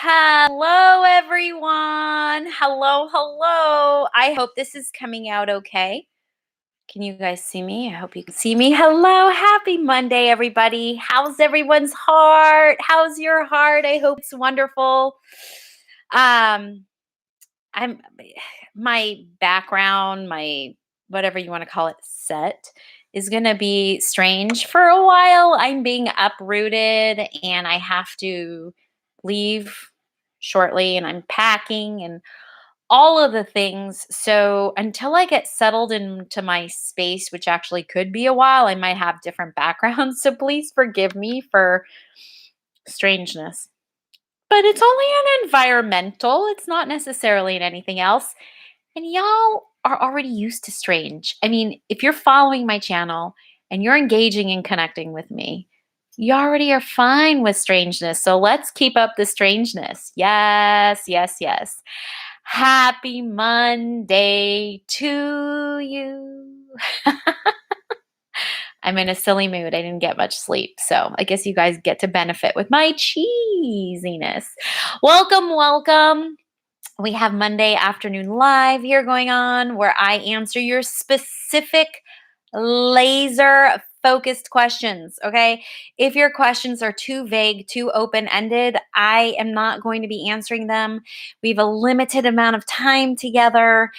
Hello, everyone. Hello, hello. I hope this is coming out okay. Can you guys see me? I hope you can see me. Hello, happy Monday, everybody. How's everyone's heart? How's your heart? I hope it's wonderful. Um, I'm my background, my whatever you want to call it, set is going to be strange for a while. I'm being uprooted and I have to leave shortly and I'm packing and all of the things. So until I get settled into my space, which actually could be a while, I might have different backgrounds. So please forgive me for strangeness. But it's only an environmental, it's not necessarily in anything else. And y'all are already used to strange. I mean, if you're following my channel and you're engaging and connecting with me, you already are fine with strangeness. So let's keep up the strangeness. Yes, yes, yes. Happy Monday to you. I'm in a silly mood. I didn't get much sleep. So I guess you guys get to benefit with my cheesiness. Welcome, welcome. We have Monday afternoon live here going on where I answer your specific laser focused questions. Okay. If your questions are too vague, too open ended, I am not going to be answering them. We have a limited amount of time together.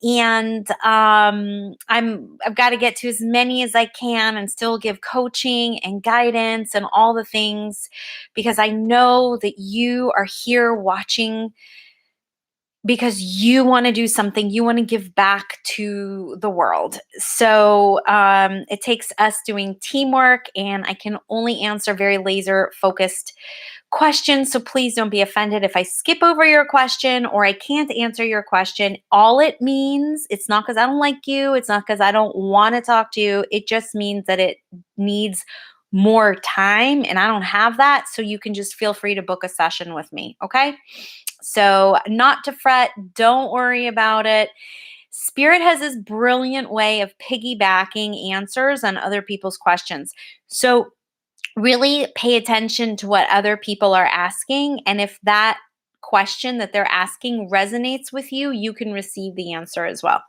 And I've got to get to as many as I can and still give coaching and guidance and all the things because I know that you are here watching because you want to do something, you want to give back to the world. So it takes us doing teamwork, and I can only answer very laser focused questions. So please don't be offended if I skip over your question or I can't answer your question. All it means, it's not because I don't like you, it's not because I don't want to talk to you. It just means that it needs more time, and I don't have that. So you can just feel free to book a session with me. Okay. So, not to fret, don't worry about it. Spirit has this brilliant way of piggybacking answers on other people's questions. So, really pay attention to what other people are asking. And if that question that they're asking resonates with you, you can receive the answer as well.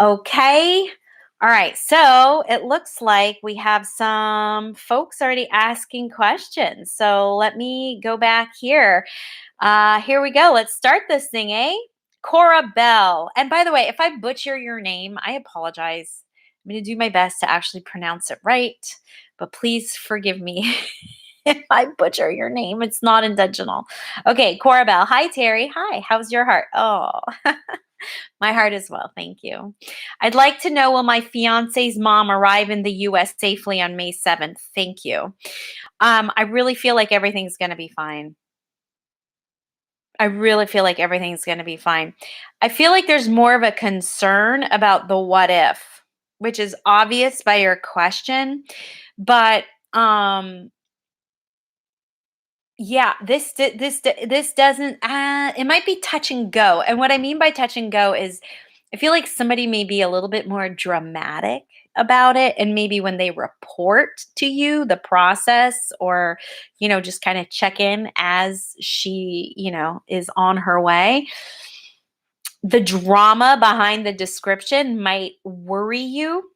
Okay. All right. So it looks like we have some folks already asking questions. So let me go back here. Here we go. Let's start this thing, eh? Cora Bell. And by the way, if I butcher your name, I apologize. I'm going to do my best to actually pronounce it right, but please forgive me if I butcher your name. It's not intentional. Okay, Cora Bell. Hi, Terrie. Hi. How's your heart? Oh, my heart as well. Thank you. I'd like to know, will my fiance's mom arrive in the US safely on May 7th? Thank you. I really feel like everything's going to be fine. I really feel like everything's going to be fine. I feel like there's more of a concern about the what if, which is obvious by your question, but yeah, this doesn't it might be touch and go. And what I mean by touch and go is I feel like somebody may be a little bit more dramatic about it, and maybe when they report to you the process, or just kind of check in as she is on her way, the drama behind the description might worry you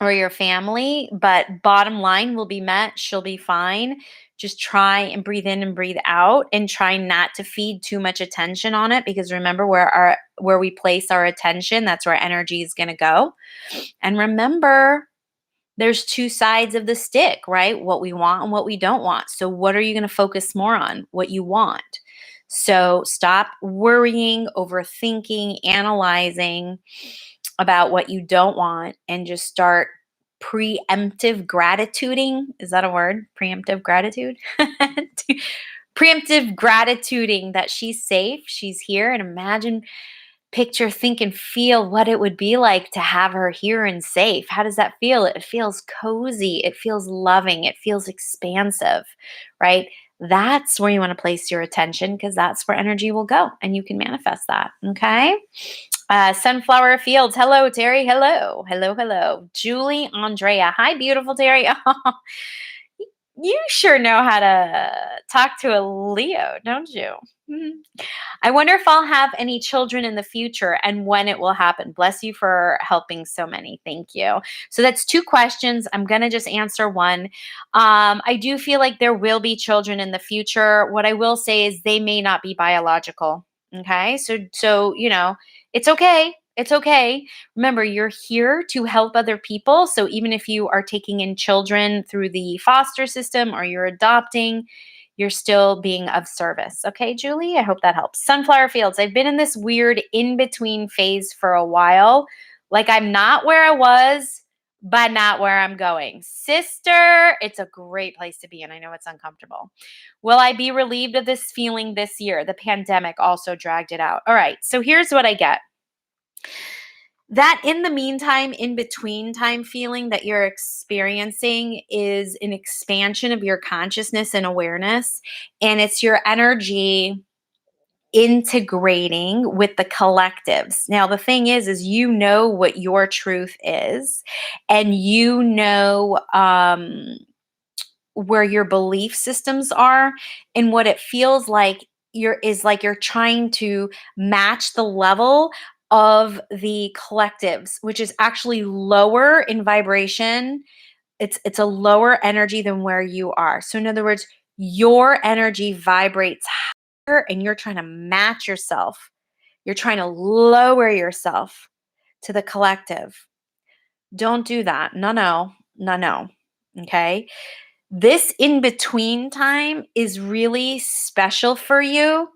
or your family, but bottom line will be met. She'll be fine. Just try and breathe in and breathe out, and try not to feed too much attention on it, because remember, where we place our attention, that's where energy is going to go. And remember, there's two sides of the stick, right? What we want and what we don't want. So what are you going to focus more on? What you want. So stop worrying, overthinking, analyzing about what you don't want, and just start preemptive gratituding. Is that a word? Preemptive gratitude? Preemptive gratituding that she's safe, she's here, and imagine, picture, think, and feel what it would be like to have her here and safe. How does that feel? It feels cozy. It feels loving. It feels expansive, right? That's where you want to place your attention, because that's where energy will go, and you can manifest that. Okay. Sunflower Fields. Hello, Terrie. Hello. Hello, hello. Julie Andrea. Hi, beautiful Terrie. You sure know how to talk to a Leo, don't you? Mhm. I wonder if I'll have any children in the future and when it will happen. Bless you for helping so many. Thank you. So that's two questions. I'm going to just answer one. I do feel like there will be children in the future. What I will say is they may not be biological. Okay? So it's okay. It's okay. Remember, you're here to help other people. So even if you are taking in children through the foster system or you're adopting, you're still being of service. Okay, Julie? I hope that helps. Sunflower fields. I've been in this weird in between phase for a while. Like I'm not where I was, but not where I'm going. Sister, it's a great place to be in. I know it's uncomfortable. Will I be relieved of this feeling this year? The pandemic also dragged it out. All right, so here's what I get. That in the meantime, in between time feeling that you're experiencing is an expansion of your consciousness and awareness. And it's your energy integrating with the collectives. Now, the thing is you know what your truth is, and you know where your belief systems are, and what it feels like you're trying to match the level of the collectives, which is actually lower in vibration. It's a lower energy than where you are. So in other words, your energy vibrates higher and you're trying to match yourself. You're trying to lower yourself to the collective. Don't do that. No, no, no, no. Okay. This in between time is really special for you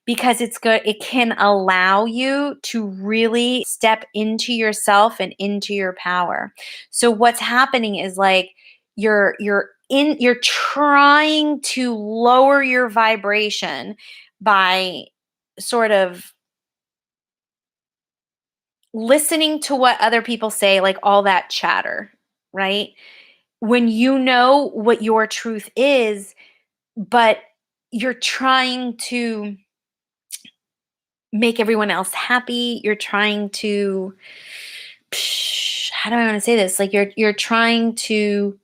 because it's good. It can allow you to really step into yourself and into your power. So what's happening is like you're trying to lower your vibration by sort of listening to what other people say, like all that chatter, right? When you know what your truth is, but you're trying to make everyone else happy. You're trying to how do I want to say this? Like you're trying to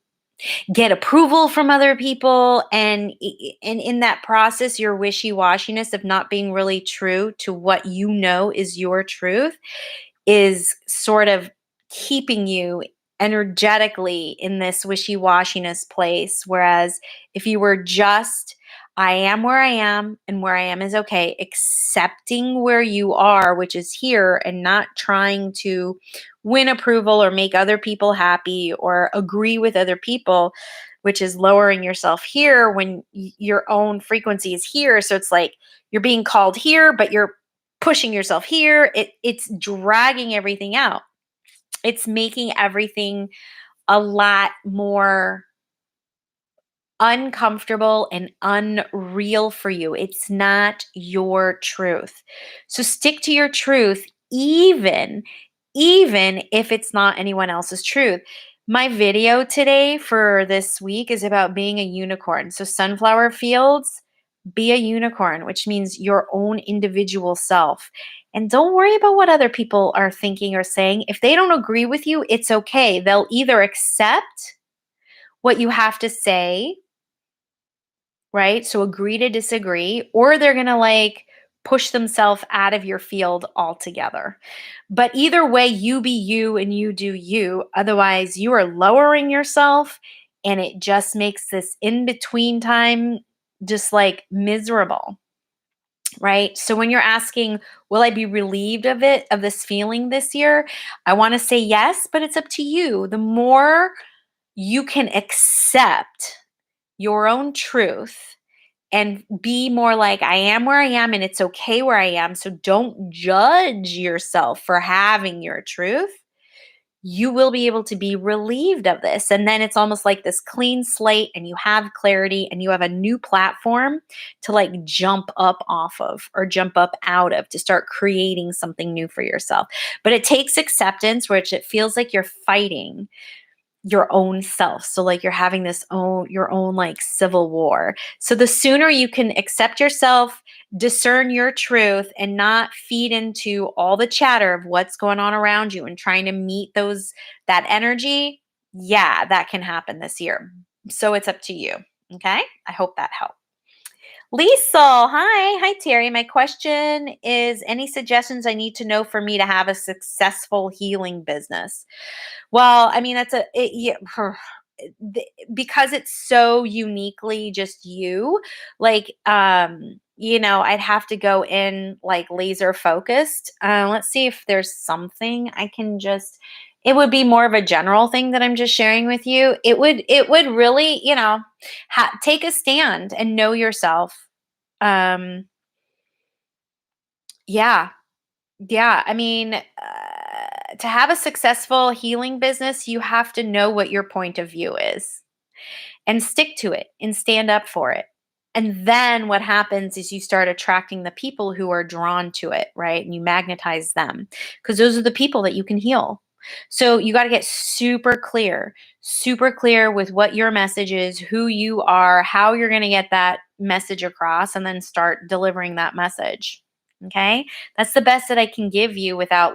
get approval from other people, and in that process your wishy-washiness of not being really true to what you know is your truth is sort of keeping you energetically in this wishy-washiness place. Whereas if you were just, I am where I am, and where I am is okay, accepting where you are, which is here, and not trying to win approval or make other people happy or agree with other people, which is lowering yourself here when your own frequency is here. So it's like you're being called here, but you're pushing yourself here. It's dragging everything out. It's making everything a lot more uncomfortable and unreal for you. It's not your truth. So stick to your truth, even if it's not anyone else's truth. My video today for this week is about being a unicorn. So sunflower fields, be a unicorn, which means your own individual self. And don't worry about what other people are thinking or saying. If they don't agree with you, it's okay. They'll either accept what you have to say, right? So agree to disagree, or they're going to like push themselves out of your field altogether. But either way, you be you and you do you. Otherwise, you are lowering yourself, and it just makes this in between time just like miserable, right? So when you're asking, will I be relieved of it, of this feeling this year? I want to say yes, but it's up to you. The more you can accept your own truth and be more like, I am where I am and it's okay where I am. So don't judge yourself for having your truth. You will be able to be relieved of this. And then it's almost like this clean slate, and you have clarity and you have a new platform to like jump up off of or jump up out of to start creating something new for yourself. But it takes acceptance, which it feels like you're fighting your own self. So like you're having your own like civil war. So the sooner you can accept yourself, discern your truth, and not feed into all the chatter of what's going on around you and trying to meet that energy, yeah, that can happen this year. So it's up to you. Okay. I hope that helped. Liesel, hi. Hi, Terrie. My question is any suggestions I need to know for me to have a successful healing business? Well, I mean, yeah, because it's so uniquely just you, like, I'd have to go in like laser focused. Let's see if there's something I can just, it would be more of a general thing that I'm just sharing with you. It would really, take a stand and know yourself. Um, yeah, yeah. I mean, to have a successful healing business, you have to know what your point of view is and stick to it and stand up for it. And then what happens is you start attracting the people who are drawn to it, right? And you magnetize them because those are the people that you can heal. So you got to get super clear with what your message is, who you are, how you're going to get that message across, and then start delivering that message. Okay. That's the best that I can give you without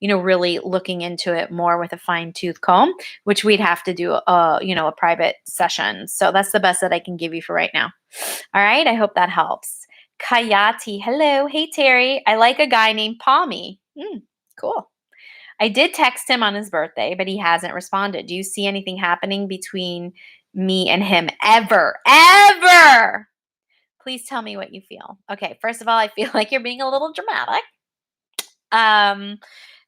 really looking into it more with a fine tooth comb, which we'd have to do a private session. So that's the best that I can give you for right now. All right. I hope that helps. Kayati, hello. Hey, Terrie. I like a guy named Palmy. Cool. I did text him on his birthday, but he hasn't responded. Do you see anything happening between me and him ever? Ever? Please tell me what you feel. Okay. First of all, I feel like you're being a little dramatic.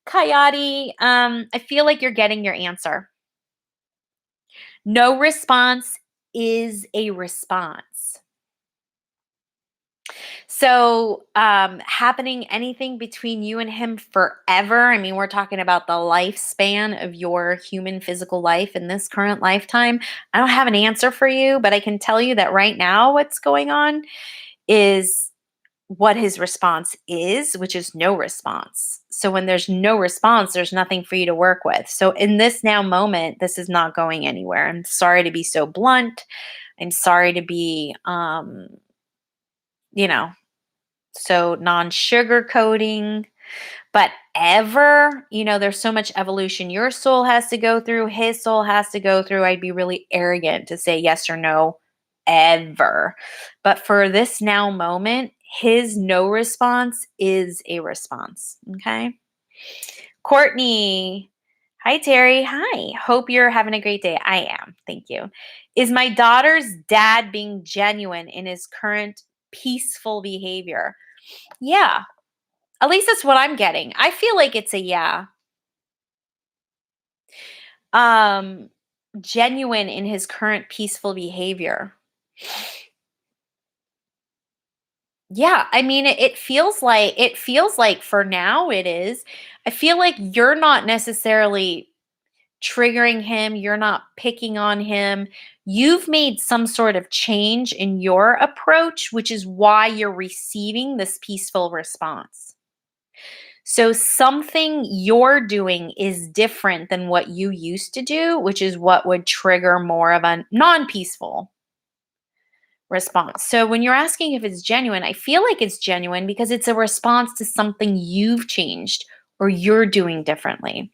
Coyote, I feel like you're getting your answer. No response is a response. So, happening anything between you and him forever. I mean, we're talking about the lifespan of your human physical life in this current lifetime. I don't have an answer for you, but I can tell you that right now, what's going on is what his response is, which is no response. So when there's no response, there's nothing for you to work with. So in this now moment, this is not going anywhere. I'm sorry to be so blunt. I'm sorry to be, you know, so non-sugar coating, but there's so much evolution your soul has to go through, his soul has to go through. I'd be really arrogant to say yes or no ever. But for this now moment, his no response is a response. Okay. Courtney. Hi, Terrie. Hi. Hope you're having a great day. I am. Thank you. Is my daughter's dad being genuine in his current peaceful behavior? Yeah. At least that's what I'm getting. I feel like it's a yeah. Um Genuine in his current peaceful behavior. Yeah, I mean it feels like for now it is. I feel like you're not necessarily triggering him, you're not picking on him. You've made some sort of change in your approach, which is why you're receiving this peaceful response. So something you're doing is different than what you used to do, which is what would trigger more of a non-peaceful response. So when you're asking if it's genuine, I feel like it's genuine because it's a response to something you've changed or you're doing differently.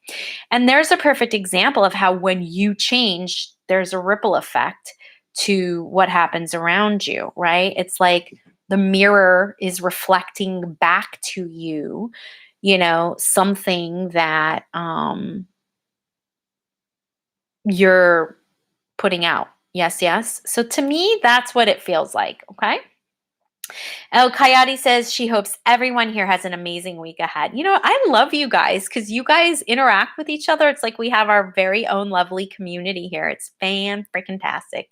And there's a perfect example of how when you change, there's a ripple effect to what happens around you, right? It's like the mirror is reflecting back to you, something that you're putting out. Yes, yes. So to me, that's what it feels like. Okay. Oh, Coyote says she hopes everyone here has an amazing week ahead. I love you guys because you guys interact with each other. It's like we have our very own lovely community here. It's fan freaking tastic.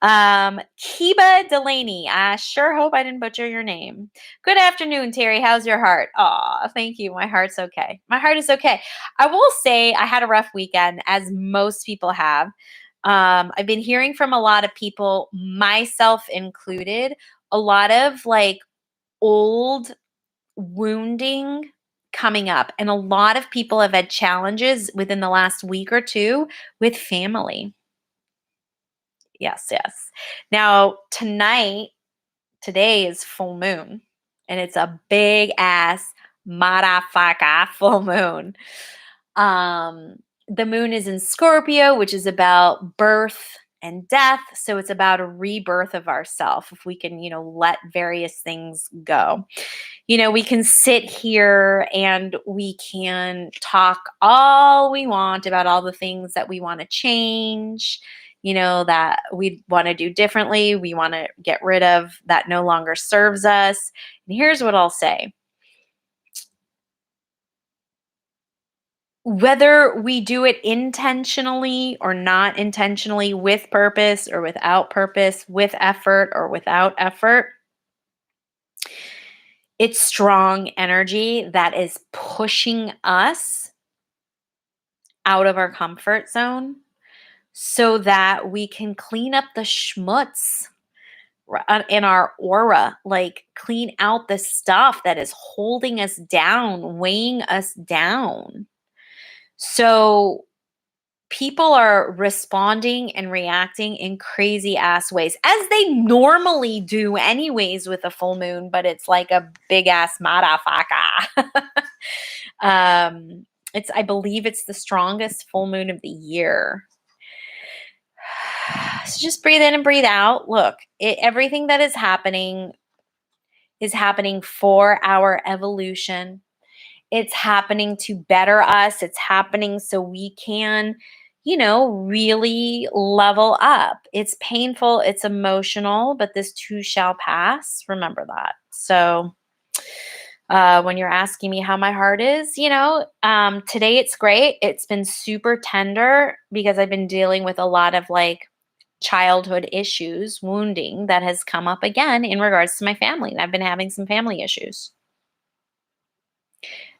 Kiba Delaney, I sure hope I didn't butcher your name. Good afternoon, Terrie. How's your heart? Aw, thank you. My heart's okay. My heart is okay. I will say I had a rough weekend, as most people have. I've been hearing from a lot of people, myself included, a lot of like old wounding coming up. And a lot of people have had challenges within the last week or two with family. Yes, yes. Now, today is full moon, and it's a big ass motherfucker full moon. The moon is in Scorpio, which is about birth and death. So it's about a rebirth of ourself. If we can, let various things go. We can sit here and we can talk all we want about all the things that we want to change, that we want to do differently, we want to get rid of that no longer serves us. And here's what I'll say. Whether we do it intentionally or not intentionally, with purpose or without purpose, with effort or without effort, it's strong energy that is pushing us out of our comfort zone so that we can clean up the schmutz in our aura, like clean out the stuff that is holding us down, weighing us down. So people are responding and reacting in crazy ass ways, as they normally do anyways with a full moon, but it's like a big ass motherfucker. I believe it's the strongest full moon of the year. So just breathe in and breathe out. Look, everything that is happening for our evolution. It's happening to better us. It's happening so we can, really level up. It's painful, it's emotional, but this too shall pass. Remember that. So, when you're asking me how my heart is, today it's great. It's been super tender because I've been dealing with a lot of like childhood issues, wounding that has come up again in regards to my family. And I've been having some family issues.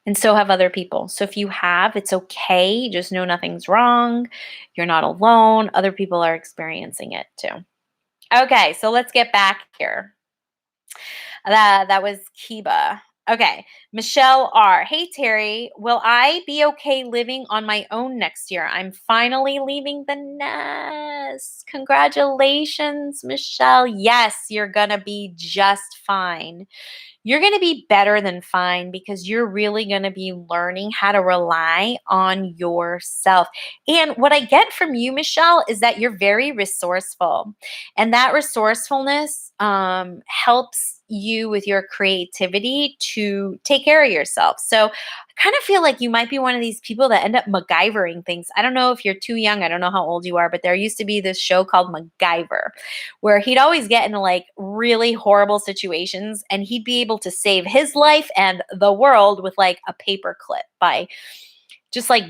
And so have other people. So if you have, it's okay. Just know nothing's wrong. You're not alone. Other people are experiencing it too. Okay, so let's get back here. That was Kiba. Okay, Michelle R. Hey Terrie, will I be okay living on my own next year? I'm finally leaving the nest. Congratulations, Michelle. Yes, you're gonna be just fine. You're going to be better than fine because you're really going to be learning how to rely on yourself. And what I get from you, Michelle, is that you're very resourceful. And that resourcefulness helps you with your creativity to take care of yourself. So I kind of feel like you might be one of these people that end up MacGyvering things. I don't know if you're too young. I don't know how old you are, but there used to be this show called MacGyver where he'd always get into like really horrible situations and he'd be able to save his life and the world with like a paper clip by just like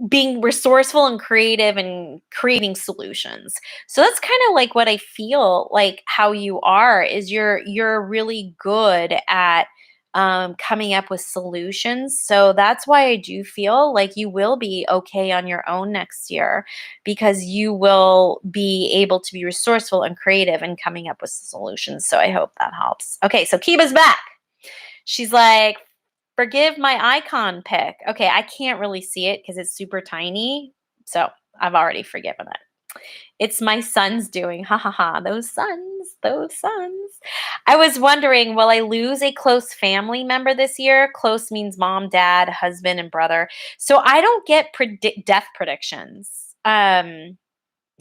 being resourceful and creative and creating solutions. So that's kind of like what I feel like how you are is you're really good at coming up with solutions. So that's why I do feel like you will be okay on your own next year because you will be able to be resourceful and creative and coming up with solutions. So I hope that helps. Okay, so Kiba's back. She's like, forgive my icon pick. Okay, I can't really see it because it's super tiny. So I've already forgiven it. It's my son's doing. Ha ha ha. Those sons, those sons. I was wondering, will I lose a close family member this year? Close means mom, dad, husband, and brother. So I don't get death predictions. So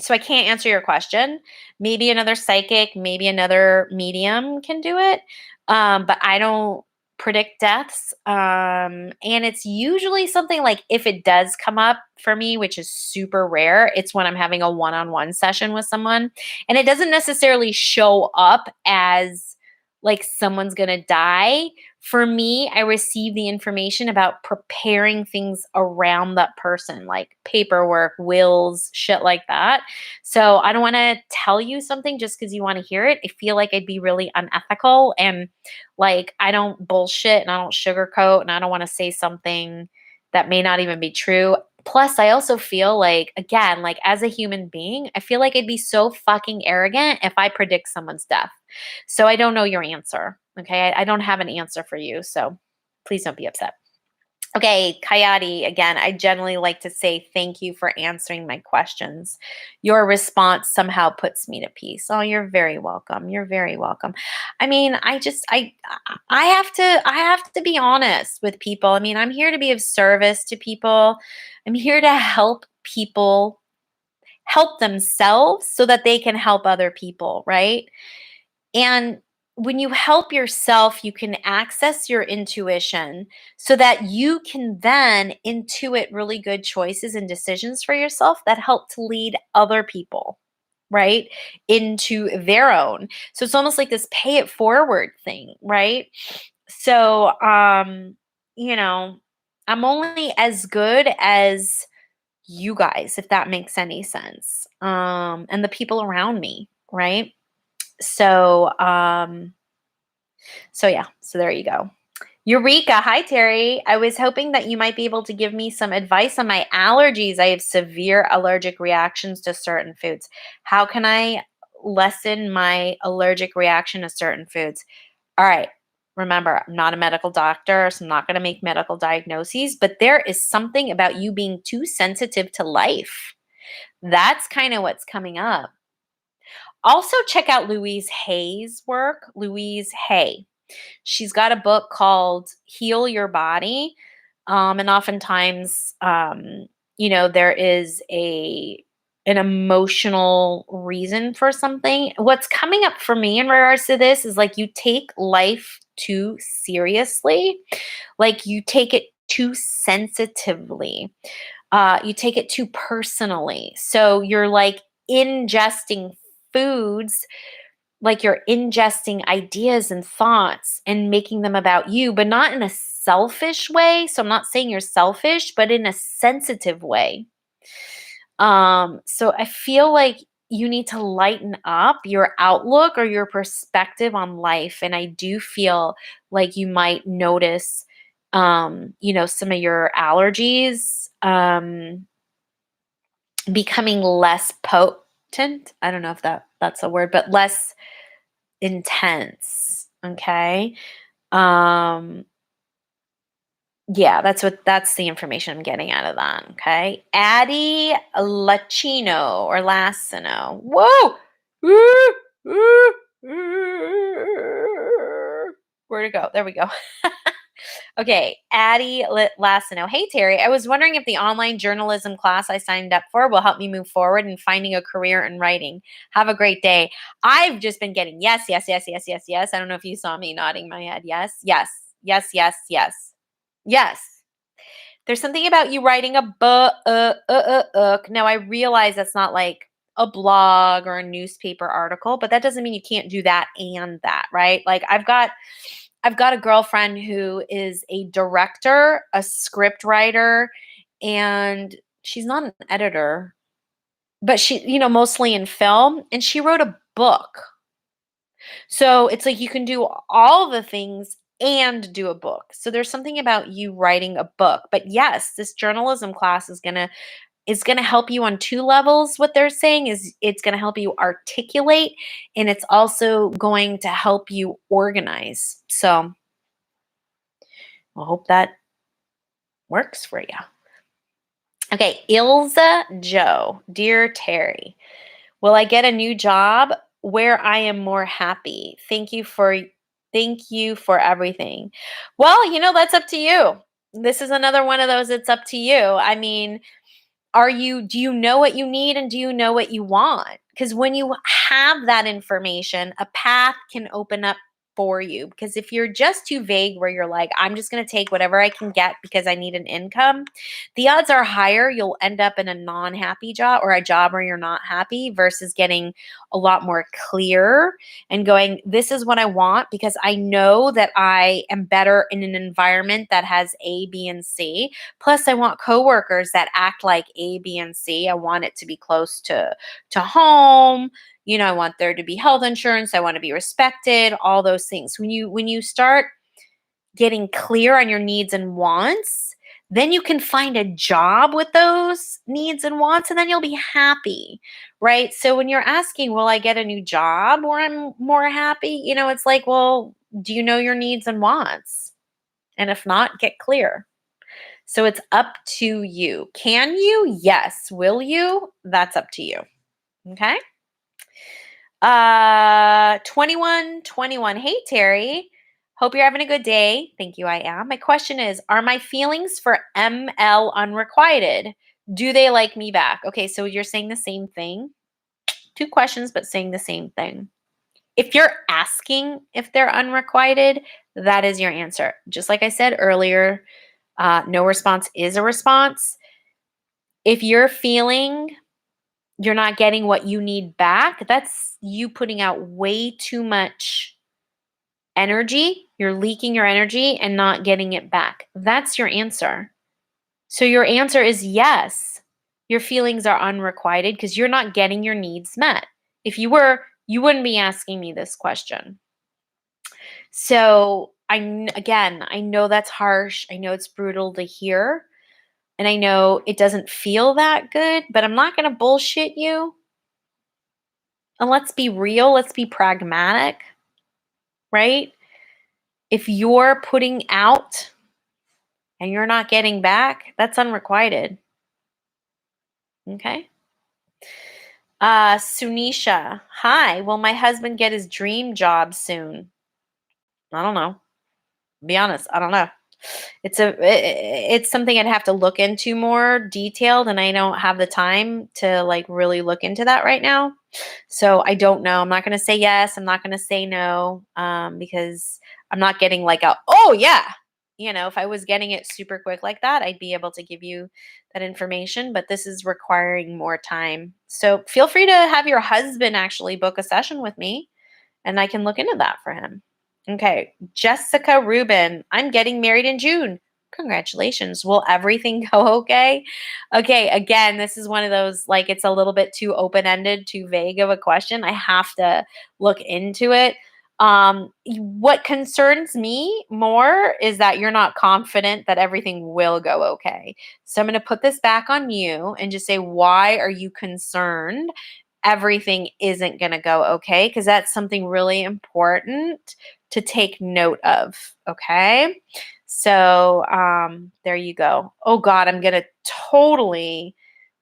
I can't answer your question. Maybe another psychic, maybe another medium can do it. But I don't predict deaths. And it's usually something like if it does come up for me, which is super rare, it's when I'm having a one-on-one session with someone. And it doesn't necessarily show up as like someone's going to die. For me, I receive the information about preparing things around that person, like paperwork, wills, shit like that. So I don't want to tell you something just because you want to hear it. I feel like I'd be really unethical and like I don't bullshit and I don't sugarcoat and I don't want to say something that may not even be true. Plus, I also feel like, again, like as a human being, I feel like I'd be so fucking arrogant if I predict someone's death. So I don't know your answer. Okay. I don't have an answer for you. So please don't be upset. Okay, Coyote, again, I generally like to say thank you for answering my questions. Your response somehow puts me to peace. Oh, you're very welcome. You're very welcome. I mean, I have to be honest with people. I mean, I'm here to be of service to people. I'm here to help people help themselves so that they can help other people, right? And when you help yourself, you can access your intuition so that you can then intuit really good choices and decisions for yourself that help to lead other people, right? Into their own. So it's almost like this pay it forward thing, right? So, you know, I'm only as good as you guys, if that makes any sense. And the people around me, right? So, yeah, so there you go. Eureka. Hi, Terry. I was hoping that you might be able to give me some advice on my allergies. I have severe allergic reactions to certain foods. How can I lessen my allergic reaction to certain foods? All right. Remember, I'm not a medical doctor, so I'm not going to make medical diagnoses, but there is something about you being too sensitive to life. That's kind of what's coming up. Also, check out Louise Hay's work. Louise Hay. She's got a book called Heal Your Body. And oftentimes, there is an emotional reason for something. What's coming up for me in regards to this is like you take life too seriously, like you take it too sensitively, you take it too personally. So you're like ingesting foods, like you're ingesting ideas and thoughts and making them about you, but not in a selfish way. So I'm not saying you're selfish, but in a sensitive way. So I feel like you need to lighten up your outlook or your perspective on life. And I do feel like you might notice, some of your allergies becoming less potent. I don't know if that's a word, but less intense. Okay. Um, yeah, that's the information I'm getting out of that. Okay. Addie Lacino or Lacino. Whoa! Where'd it go? There we go. Okay, Addie Lassino. Hey, Terry. I was wondering if the online journalism class I signed up for will help me move forward in finding a career in writing. Have a great day. I've just been getting yes, yes, yes, yes, yes, yes. I don't know if you saw me nodding my head. Yes, yes, yes, yes, yes, yes. There's something about you writing a book. Now, I realize that's not like a blog or a newspaper article, but that doesn't mean you can't do that and that, right? Like I've got a girlfriend who is a director, a script writer, and she's not an editor, but she, mostly in film, and she wrote a book. So it's like you can do all the things and do a book. So there's something about you writing a book. But yes, this journalism class is going to help you on two levels. What they're saying is it's going to help you articulate, and it's also going to help you organize. So I hope that works for you. Okay, Ilza Joe. Dear Terry, will I get a new job where I am more happy? Thank you for everything. Well, that's up to you. This is another one of those, it's up to you. I mean, do you know what you need and do you know what you want? Because when you have that information, a path can open up for you. Because if you're just too vague where you're like, I'm just going to take whatever I can get because I need an income, the odds are higher you'll end up in a non-happy job or a job where you're not happy versus getting a lot more clear and going, this is what I want because I know that I am better in an environment that has A, B, and C. Plus, I want coworkers that act like A, B, and C. I want it to be close to home. I want there to be health insurance. I want to be respected. All those things. When you start getting clear on your needs and wants, then you can find a job with those needs and wants, and then you'll be happy, right? So when you're asking, will I get a new job where I'm more happy? It's like, well, do you know your needs and wants? And if not, get clear. So it's up to you. Can you? Yes. Will you? That's up to you. Okay. 2121. Hey, Terry. Hope you're having a good day. Thank you. I am. My question is, are my feelings for ML unrequited? Do they like me back? Okay, so you're saying the same thing. Two questions, but saying the same thing. If you're asking if they're unrequited, that is your answer. Just like I said earlier, no response is a response. If you're feeling you're not getting what you need back, that's you putting out way too much energy. You're leaking your energy and not getting it back. That's your answer. So your answer is yes. Your feelings are unrequited because you're not getting your needs met. If you were, you wouldn't be asking me this question. So again, I know that's harsh. I know it's brutal to hear. And I know it doesn't feel that good, but I'm not going to bullshit you. And let's be real. Let's be pragmatic, right? If you're putting out and you're not getting back, that's unrequited. Okay. Sunisha, hi. Will my husband get his dream job soon? I don't know. Be honest, I don't know. It's something I'd have to look into more detailed, and I don't have the time to like really look into that right now. So I don't know. I'm not going to say yes. I'm not going to say no, because I'm not getting like a oh yeah. If I was getting it super quick like that, I'd be able to give you that information. But this is requiring more time. So feel free to have your husband actually book a session with me, and I can look into that for him. Okay, Jessica Rubin, I'm getting married in June. Congratulations. Will everything go okay? Okay, again, this is one of those like it's a little bit too open-ended, too vague of a question. I have to look into it. What concerns me more is that you're not confident that everything will go okay. So I'm going to put this back on you and just say, why are you concerned everything isn't going to go okay? Because that's something really important to take note of. Okay. So there you go. Oh God, I'm going to totally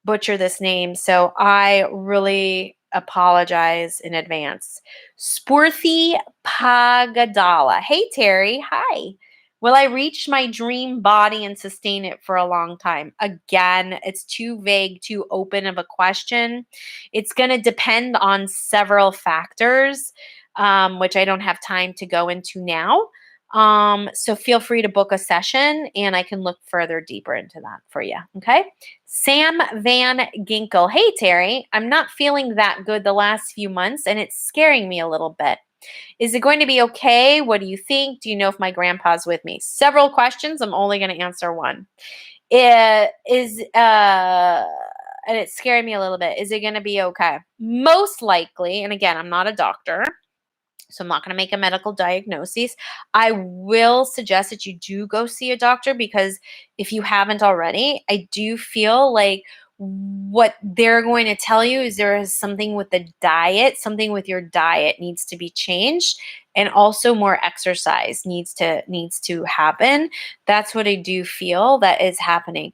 butcher this name. So I really apologize in advance. Spurthi Pagadala. Hey, Terrie. Hi. Will I reach my dream body and sustain it for a long time? Again, it's too vague, too open of a question. It's going to depend on several factors, which I don't have time to go into now. So feel free to book a session and I can look further deeper into that for you. Okay. Sam Van Ginkle. Hey, Terrie, I'm not feeling that good the last few months and it's scaring me a little bit. Is it going to be okay? What do you think? Do you know if my grandpa's with me? Several questions. I'm only going to answer one. It is, and it's scaring me a little bit. Is it going to be okay? Most likely, and again, I'm not a doctor, so I'm not going to make a medical diagnosis. I will suggest that you do go see a doctor because if you haven't already, I do feel like what they're going to tell you is there is something with the diet, something with your diet needs to be changed, and also more exercise needs to happen. That's what I do feel that is happening.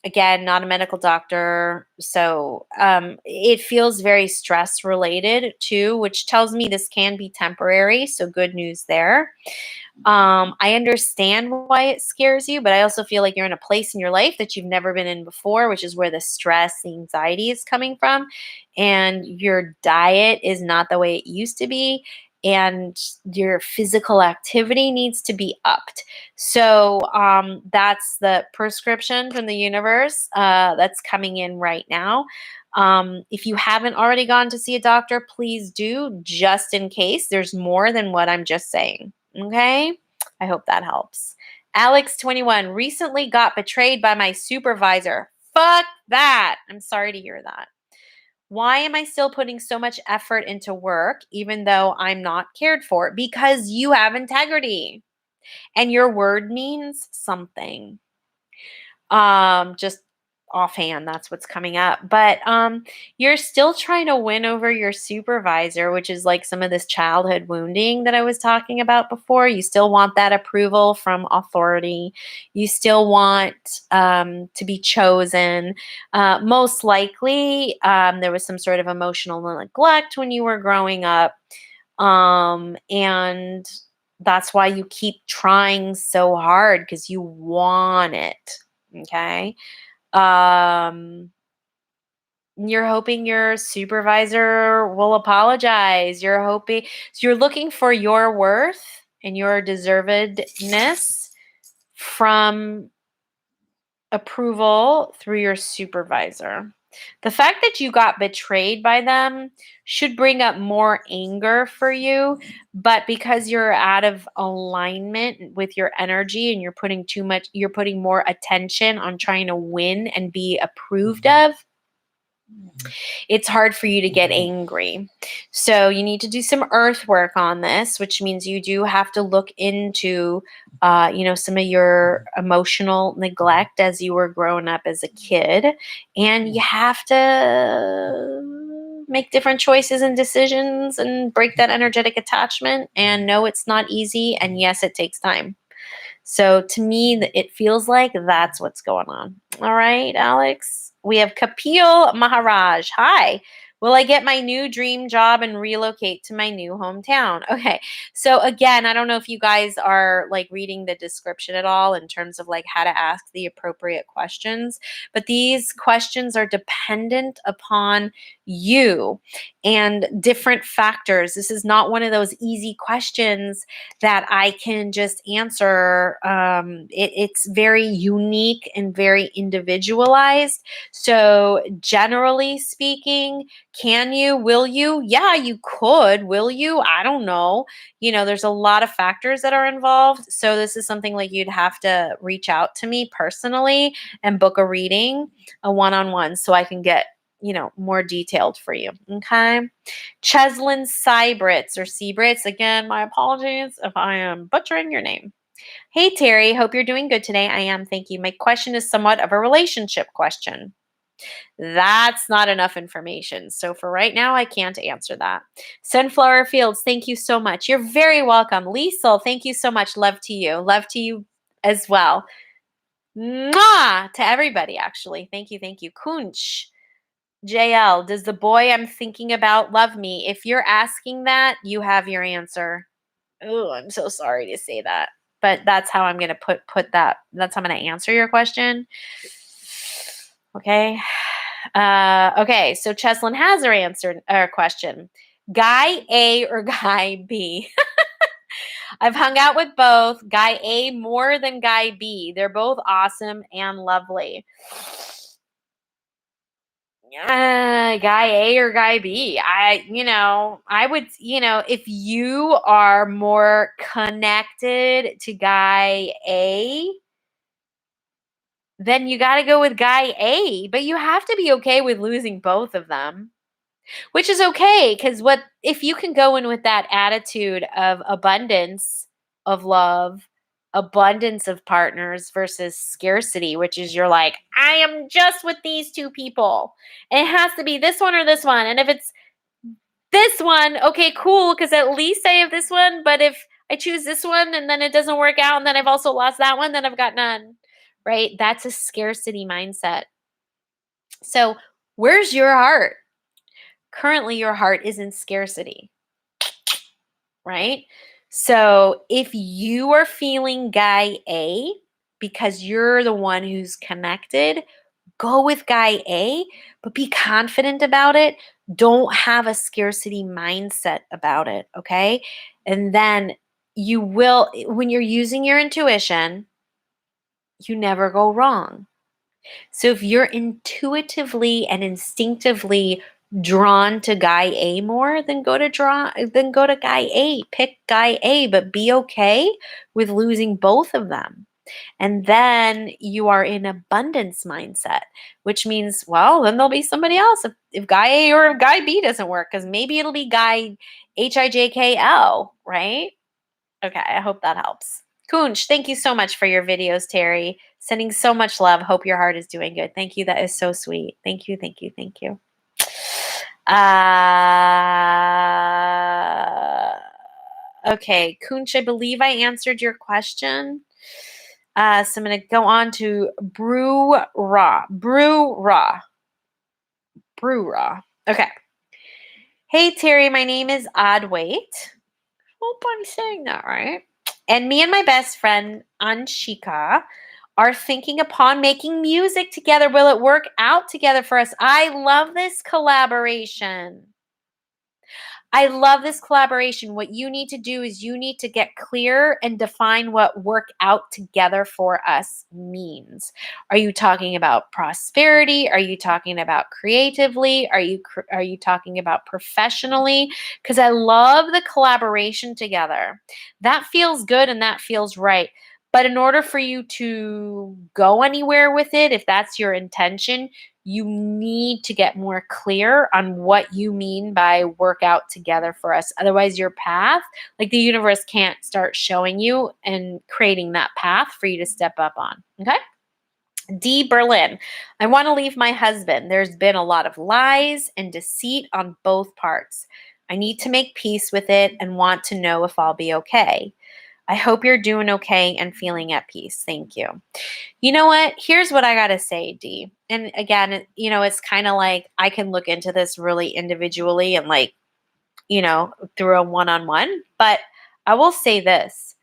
Again, not a medical doctor, so it feels very stress related too, which tells me this can be temporary, so good news there. I understand why it scares you, but I also feel like you're in a place in your life that you've never been in before, which is where the stress, the anxiety is coming from. And your diet is not the way it used to be. And your physical activity needs to be upped. So that's the prescription from the universe that's coming in right now. If you haven't already gone to see a doctor, please do, just in case there's more than what I'm just saying. Okay. I hope that helps. Alex 21 recently got betrayed by my supervisor. Fuck that. I'm sorry to hear that. Why am I still putting so much effort into work even though I'm not cared for? Because you have integrity and your word means something. Just offhand, that's what's coming up. But you're still trying to win over your supervisor, which is like some of this childhood wounding that I was talking about before. You still want that approval from authority. You still want to be chosen. Most likely, there was some sort of emotional neglect when you were growing up. And that's why you keep trying so hard because you want it. Okay. You're hoping your supervisor will apologize. So you're looking for your worth and your deservedness from approval through your supervisor. The fact that you got betrayed by them should bring up more anger for you, but because you're out of alignment with your energy and you're putting more attention on trying to win and be approved of, it's hard for you to get angry. So you need to do some earth work on this, which means you do have to look into, some of your emotional neglect as you were growing up as a kid. And you have to make different choices and decisions and break that energetic attachment. And no, it's not easy. And yes, it takes time. So to me, it feels like that's what's going on. All right, Alex. We have Kapil Maharaj. Hi. Will I get my new dream job and relocate to my new hometown? Okay. So again, I don't know if you guys are like reading the description at all in terms of like how to ask the appropriate questions, but these questions are dependent upon you and different factors. This is not one of those easy questions that I can just answer. It's very unique and very individualized. So generally speaking, can you? Will you? Yeah, you could. Will you? I don't know. There's a lot of factors that are involved. So this is something like you'd have to reach out to me personally and book a reading, a one-on-one, so I can get, more detailed for you. Okay. Cheslin Sybritz or Seabritz. Again, my apologies if I am butchering your name. Hey, Terrie. Hope you're doing good today. I am. Thank you. My question is somewhat of a relationship question. That's not enough information. So for right now, I can't answer that. Sunflower Fields, thank you so much. You're very welcome. Liesel, thank you so much. Love to you. Love to you as well. Mwah! To everybody, actually. Thank you. Thank you. Kunch. JL, does the boy I'm thinking about love me? If you're asking that, you have your answer. Oh, I'm so sorry to say that. But that's how I'm going to put that. That's how I'm going to answer your question. Okay. Okay, so Cheslin has her answer or question. Guy A or guy B? I've hung out with both. Guy A more than guy B. They're both awesome and lovely. Guy A or guy B. I would, if you are more connected to guy A, then you got to go with guy A, but you have to be okay with losing both of them, which is okay. Cause if you can go in with that attitude of abundance of love, abundance of partners versus scarcity, which is you're like, I am just with these two people. And it has to be this one or this one. And if it's this one, okay, cool. Cause at least I have this one. But if I choose this one and then it doesn't work out and then I've also lost that one, then I've got none. Right? That's a scarcity mindset. So where's your heart? Currently, your heart is in scarcity, right? So if you are feeling guy A because you're the one who's connected, go with guy A, but be confident about it. Don't have a scarcity mindset about it, okay? And then you will, when you're using your intuition, you never go wrong. So if you're intuitively and instinctively drawn to guy A more, then go to guy A. Pick guy A, but be okay with losing both of them. And then you are in abundance mindset, which means, well, then there'll be somebody else if guy A or guy B doesn't work, because maybe it'll be guy HIJKL, right? Okay, I hope that helps. Kunch, thank you so much for your videos, Terrie. Sending so much love. Hope your heart is doing good. Thank you. That is so sweet. Thank you, thank you, thank you. Okay, Kunch, I believe I answered your question. So I'm going to go on to Brew Raw. Okay. Hey, Terrie, my name is Oddweight. Hope I'm saying that right. And me and my best friend, Anshika, are thinking upon making music together. Will it work out together for us? I love this collaboration. I love this collaboration. What you need to do is you need to get clear and define what work out together for us means. Are you talking about prosperity? Are you talking about creatively? Are you talking about professionally? Because I love the collaboration together. That feels good and that feels right. But in order for you to go anywhere with it, if that's your intention, you need to get more clear on what you mean by work out together for us. Otherwise, your path, like the universe can't start showing you and creating that path for you to step up on. Okay? D. Berlin. I want to leave my husband. There's been a lot of lies and deceit on both parts. I need to make peace with it and want to know if I'll be okay. I hope you're doing okay and feeling at peace. Thank you. You know what? Here's what I got to say, D. And again, it's kind of like I can look into this really individually and like, through a one-on-one, but I will say this.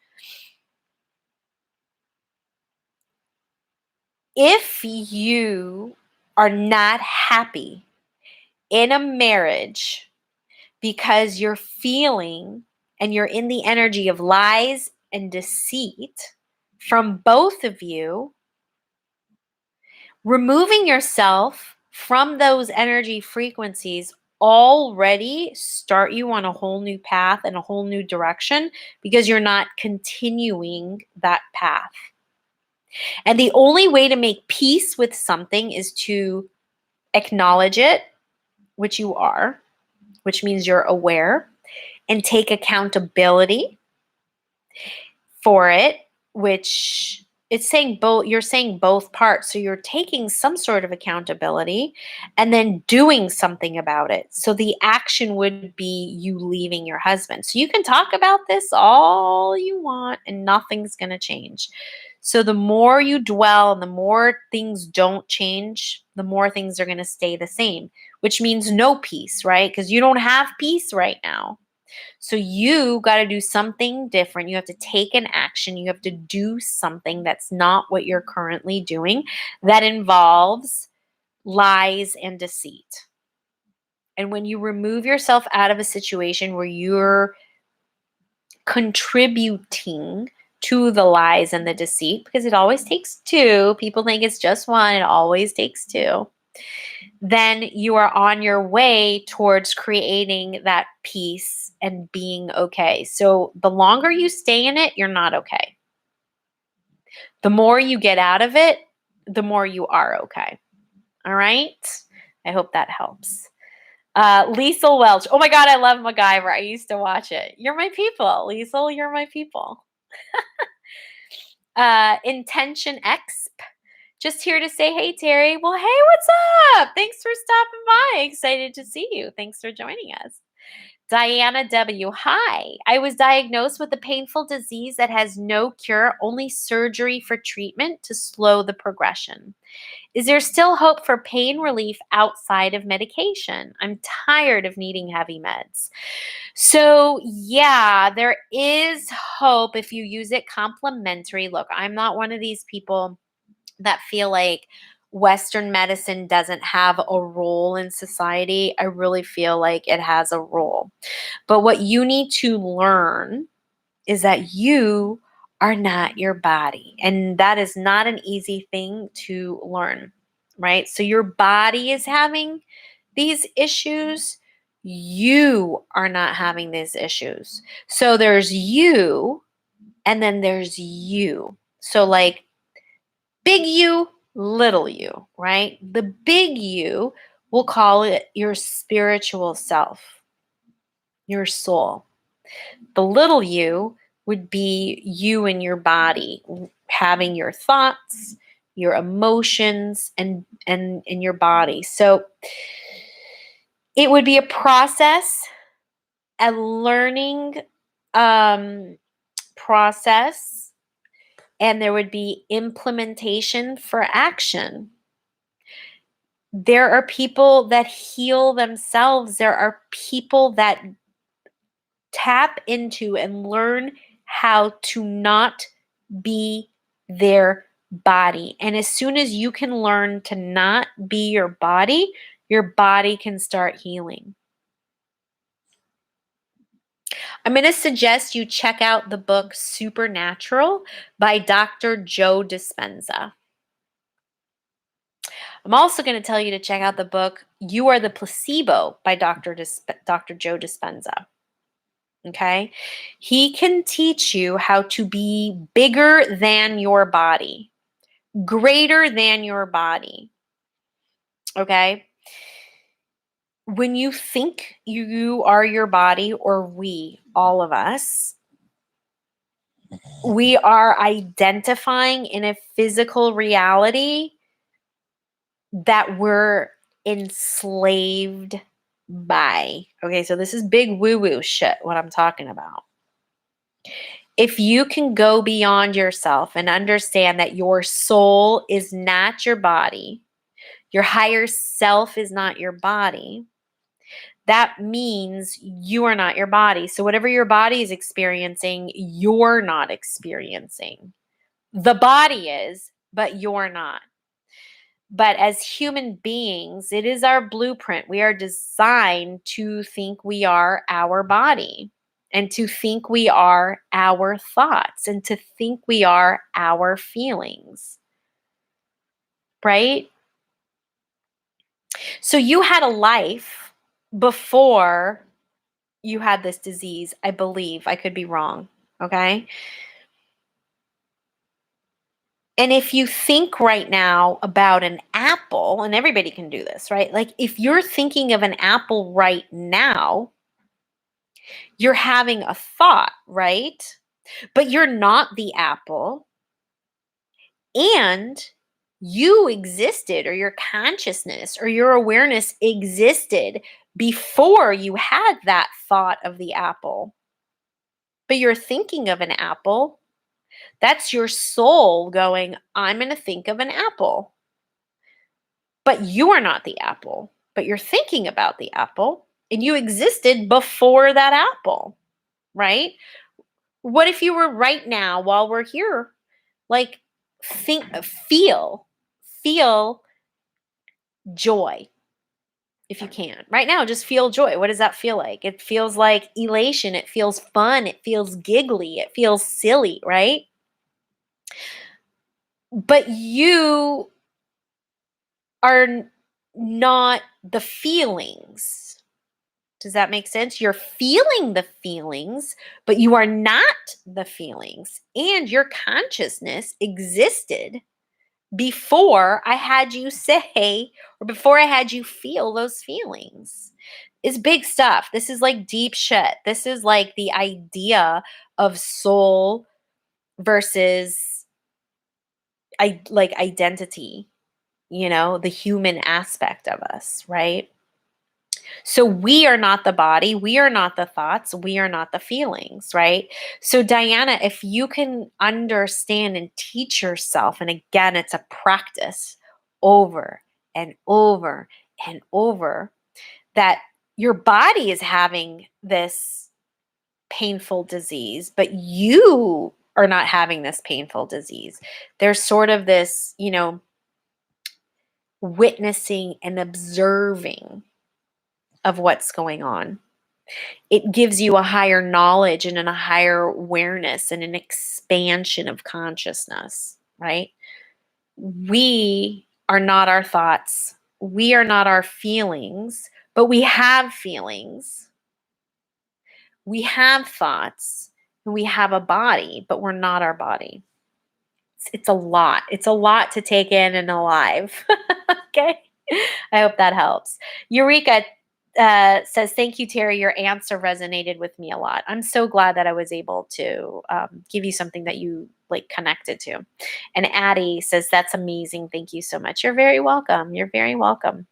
If you are not happy in a marriage because you're feeling and you're in the energy of lies and deceit from both of you, removing yourself from those energy frequencies already start you on a whole new path and a whole new direction because you're not continuing that path. And the only way to make peace with something is to acknowledge it, which you are, which means you're aware, and take accountability for it, which it's saying both, you're saying both parts. So you're taking some sort of accountability and then doing something about it. So the action would be you leaving your husband. So you can talk about this all you want and nothing's going to change. So the more you dwell and the more things don't change, the more things are going to stay the same, which means no peace, right? Because you don't have peace right now. So you got to do something different. You have to take an action. You have to do something that's not what you're currently doing that involves lies and deceit. And when you remove yourself out of a situation where you're contributing to the lies and the deceit, because it always takes two, people think it's just one, it always takes two, then you are on your way towards creating that peace and being okay. So the longer you stay in it, you're not okay. The more you get out of it, the more you are okay. All right? I hope that helps. Liesel Welch. Oh my God, I love MacGyver. I used to watch it. You're my people. Liesel, you're my people. Intention Exp. Just here to say, hey, Terrie. Well, hey, what's up? Thanks for stopping by. Excited to see you. Thanks for joining us. Diana W. Hi. I was diagnosed with a painful disease that has no cure, only surgery for treatment to slow the progression. Is there still hope for pain relief outside of medication? I'm tired of needing heavy meds. So, yeah, there is hope if you use it complementary. Look, I'm not one of these people that feel like Western medicine doesn't have a role in society. I really feel like it has a role. But what you need to learn is that you are not your body. And that is not an easy thing to learn, right? So your body is having these issues. You are not having these issues. So there's you, and then there's you. So, like, big you, little you, right? The big you, we'll call it your spiritual self, your soul. The little you would be you and your body, having your thoughts, your emotions, and in your body. So it would be a process, a learning process, and there would be implementation for action. There are people that heal themselves. There are people that tap into and learn how to not be their body. And as soon as you can learn to not be your body can start healing. I'm going to suggest you check out the book Supernatural by Dr. Joe Dispenza. I'm also going to tell you to check out the book You Are the Placebo by Dr. Joe Dispenza. Okay? He can teach you how to be bigger than your body, greater than your body. Okay? When you think you are your body, or we, all of us, we are identifying in a physical reality that we're enslaved by. Okay, so this is big woo-woo shit, what I'm talking about. If you can go beyond yourself and understand that your soul is not your body, your higher self is not your body, that means you are not your body. So whatever your body is experiencing, you're not experiencing. The body is, but you're not. But as human beings, it is our blueprint. We are designed to think we are our body, and to think we are our thoughts, and to think we are our feelings. Right? So you had a life before you had this disease, I believe. I could be wrong. Okay? And if you think right now about an apple, and everybody can do this, right? Like if you're thinking of an apple right now, you're having a thought, right? But you're not the apple. And you existed, or your consciousness or your awareness existed before you had that thought of the apple. But you're thinking of an apple. That's your soul going, I'm going to think of an apple. But you are not the apple, but you're thinking about the apple, and you existed before that apple, right? What if you were right now, while we're here, like feel joy, if you can. Right now, just feel joy. What does that feel like? It feels like elation. It feels fun. It feels giggly. It feels silly, right? But you are not the feelings. Does that make sense? You're feeling the feelings, but you are not the feelings. And your consciousness existed before I had you say, or before I had you feel those feelings. It's big stuff. This is like deep shit. This is like the idea of soul versus like identity, the human aspect of us, right? So we are not the body, we are not the thoughts, we are not the feelings, right? So Diana, if you can understand and teach yourself, and again, it's a practice over and over and over, that your body is having this painful disease, but you are not having this painful disease. There's sort of this, witnessing and observing of what's going on. It gives you a higher knowledge and a higher awareness and an expansion of consciousness, right? We are not our thoughts. We are not our feelings, but we have feelings. We have thoughts, and we have a body, but we're not our body. It's a lot. It's a lot to take in and alive. Okay? I hope that helps. Eureka says, thank you, Terrie. Your answer resonated with me a lot. I'm so glad that I was able to give you something that you connected to. And Addie says, that's amazing. Thank you so much. You're very welcome. You're very welcome.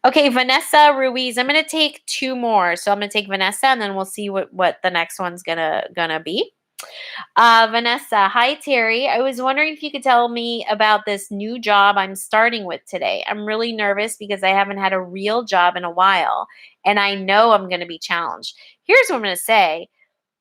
Okay, Vanessa Ruiz. I'm going to take two more. So I'm going to take Vanessa, and then we'll see what the next one's gonna be. Vanessa, hi Terrie. I was wondering if you could tell me about this new job I'm starting with today. I'm really nervous because I haven't had a real job in a while, and I know I'm going to be challenged. Here's what I'm going to say.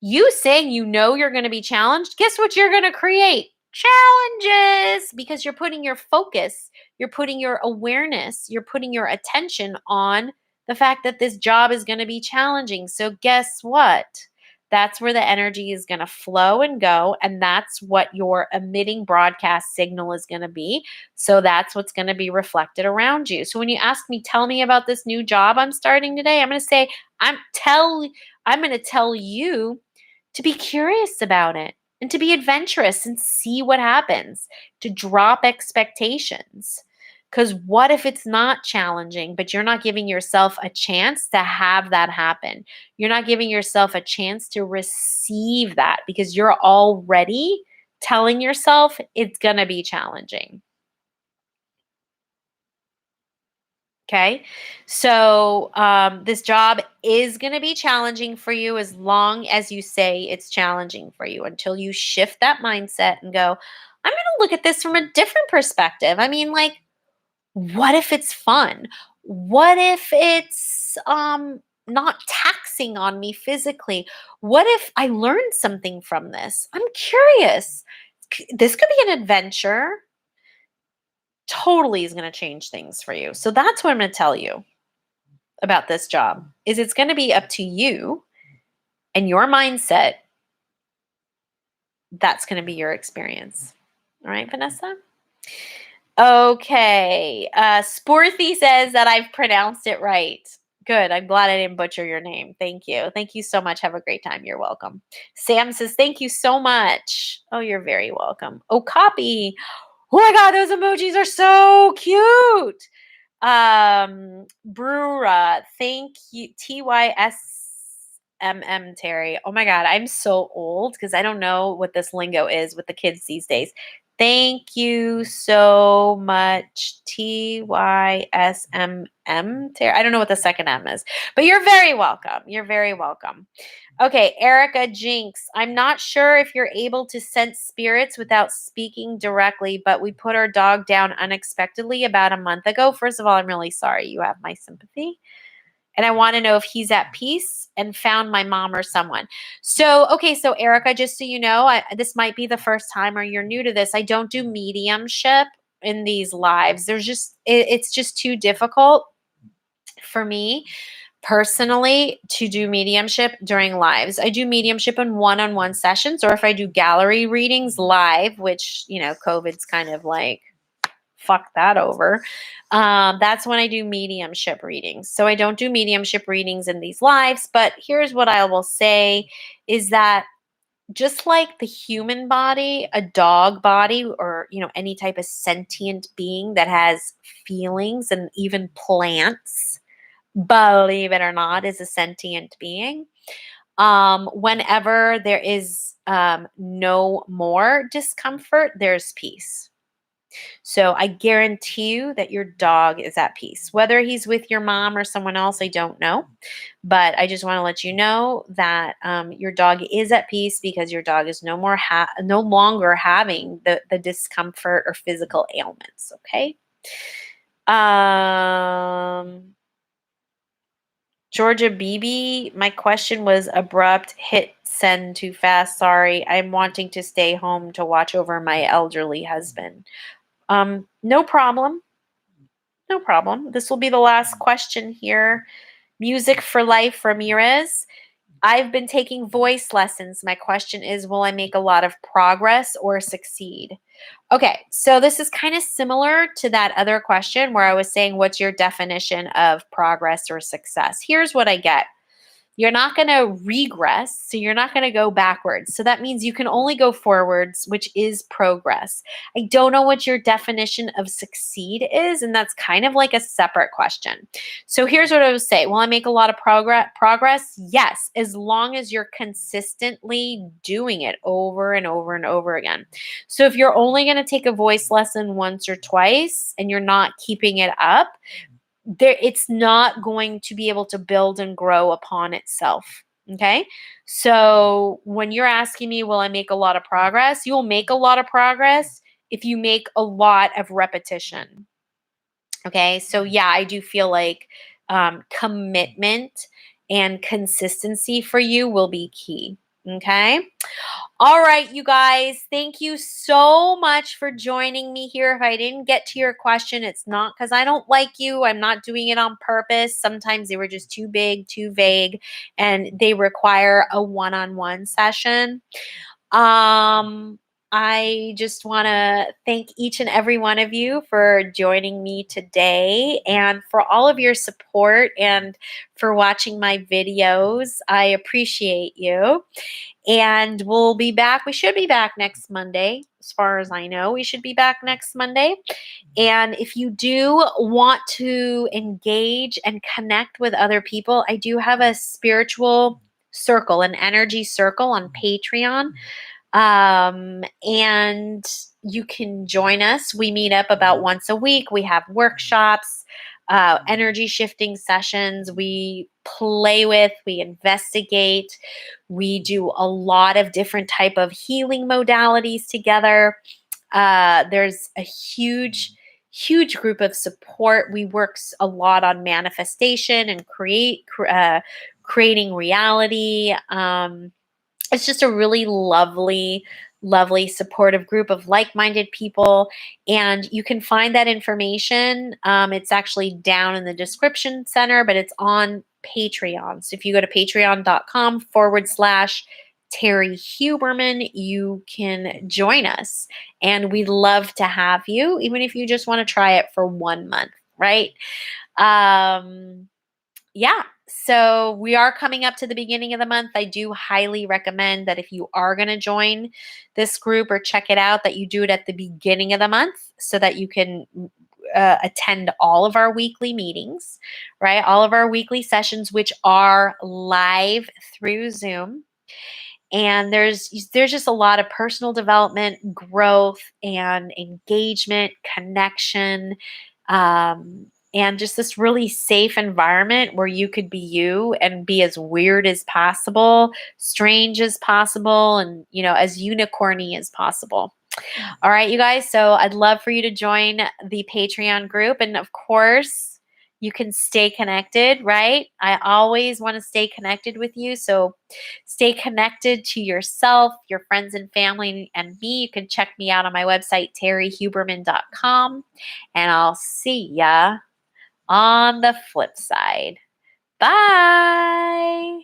You saying you're going to be challenged, guess what you're going to create? challenges, because you're putting your focus, you're putting your awareness, you're putting your attention on the fact that this job is going to be challenging. So, guess what? That's where the energy is going to flow and go. And that's what your emitting broadcast signal is going to be. So, that's what's going to be reflected around you. So, when you ask me, tell me about this new job I'm starting today, I'm going to say, I'm going to tell you to be curious about it and to be adventurous and see what happens, to drop expectations. Because what if it's not challenging, but you're not giving yourself a chance to have that happen? You're not giving yourself a chance to receive that because you're already telling yourself it's going to be challenging. Okay. So this job is going to be challenging for you as long as you say it's challenging for you until you shift that mindset and go, I'm going to look at this from a different perspective. I mean, like, what if it's fun? What if it's not taxing on me physically? What if I learned something from this? I'm curious. This could be an adventure. Totally is going to change things for you. So that's what I'm going to tell you about this job is it's going to be up to you and your mindset. That's going to be your experience. All right, Vanessa? Okay. Sporthy says that I've pronounced it right. Good. I'm glad I didn't butcher your name. Thank you. Thank you so much. Have a great time. You're welcome. Sam says, thank you so much. Oh, you're very welcome. Oh, copy. Oh my God, those emojis are so cute. Brura, thank you. TYSMM Terry. Oh my God, I'm so old because I don't know what this lingo is with the kids these days. Thank you so much, TYSMM Terry. I don't know what the second M is, but you're very welcome. You're very welcome. Okay, Erica Jinx. I'm not sure if you're able to sense spirits without speaking directly, but we put our dog down unexpectedly about a month ago. First of all, I'm really sorry. You have my sympathy. And I want to know if he's at peace and found my mom or someone. So, okay, so Erica, just so you know, this might be the first time or you're new to this. I don't do mediumship in these lives. It's just too difficult for me personally to do mediumship during lives. I do mediumship in one-on-one sessions, or if I do gallery readings live, which, COVID's kind of like fuck that over. That's when I do mediumship readings. So I don't do mediumship readings in these lives, but here's what I will say is that just like the human body, a dog body, or any type of sentient being that has feelings, and even plants, believe it or not, is a sentient being. Whenever there is no more discomfort, there's peace. So I guarantee you that your dog is at peace. Whether he's with your mom or someone else, I don't know. But I just want to let you know that your dog is at peace because your dog is no longer having the discomfort or physical ailments. Okay. Georgia BB, my question was abrupt. Hit send too fast. Sorry. I'm wanting to stay home to watch over my elderly husband. No problem. No problem. This will be the last question here. Music for Life from Ramirez. I've been taking voice lessons. My question is, will I make a lot of progress or succeed? Okay, so this is kind of similar to that other question where I was saying, what's your definition of progress or success? Here's what I get. You're not going to regress, so you're not going to go backwards. So that means you can only go forwards, which is progress. I don't know what your definition of succeed is, and that's kind of like a separate question. So here's what I would say. Will I make a lot of progress? Yes, as long as you're consistently doing it over and over and over again. So if you're only going to take a voice lesson once or twice and you're not keeping it up, it's not going to be able to build and grow upon itself. Okay. So when you're asking me, will I make a lot of progress? You'll make a lot of progress if you make a lot of repetition. Okay. So yeah, I do feel like commitment and consistency for you will be key. Okay. All right, you guys, thank you so much for joining me here. If I didn't get to your question, it's not because I don't like you. I'm not doing it on purpose. Sometimes they were just too big, too vague, and they require a one-on-one session. Um, I just want to thank each and every one of you for joining me today and for all of your support and for watching my videos. I appreciate you. And we'll be back. We should be back next Monday. As far as I know, we should be back next Monday. And if you do want to engage and connect with other people, I do have a spiritual circle, an energy circle on Patreon. And you can join us. We meet up about once a week. We have workshops, energy shifting sessions. We play with, we investigate. We do a lot of different type of healing modalities together. There's a huge group of support. We work a lot on manifestation and creating reality. It's just a really lovely supportive group of like-minded people, and you can find that information. It's actually down in the description center, but it's on Patreon. So if you go to patreon.com/Terrie Huberman, you can join us, and we'd love to have you, even if you just want to try it for 1 month, right? Yeah, so we are coming up to the beginning of the month. I do highly recommend that if you are going to join this group or check it out, that you do it at the beginning of the month so that you can attend all of our weekly meetings, right? All of our weekly sessions, which are live through Zoom. And there's just a lot of personal development, growth, and engagement, connection, and just this really safe environment where you could be you and be as weird as possible, strange as possible, and as unicorny as possible. All right, you guys. So I'd love for you to join the Patreon group. And of course, you can stay connected, right? I always want to stay connected with you. So stay connected to yourself, your friends and family, and me. You can check me out on my website, terriehuberman.com. And I'll see ya on the flip side. Bye.